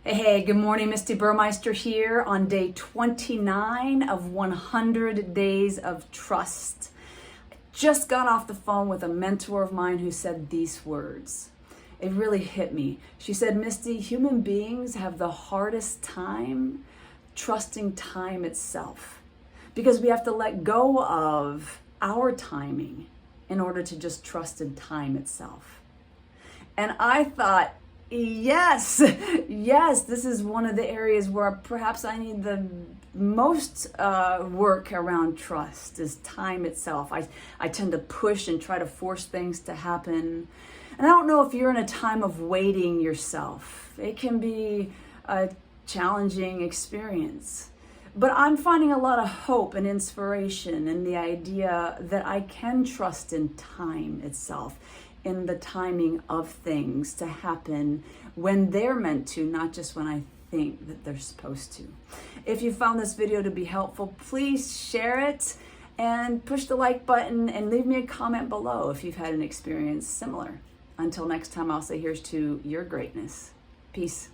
Hey, good morning. Misty Burmeister here on day 29 of 100 Days of Trust. I just got off the phone with a mentor of mine who said these words. It really hit me. She said, Misty, human beings have the hardest time trusting time itself because we have to let go of our timing in order to just trust in time itself. And I thought, yes, this is one of the areas where perhaps I need the most work around trust is time itself. I tend to push and try to force things to happen. And I don't know if you're in a time of waiting yourself. It can be a challenging experience. But I'm finding a lot of hope and inspiration in the idea that I can trust in time itself, in the timing of things to happen when they're meant to, not just when I think that they're supposed to. If you found this video to be helpful, please share it and push the like button and leave me a comment below if you've had an experience similar. Until next time, I'll say here's to your greatness. Peace.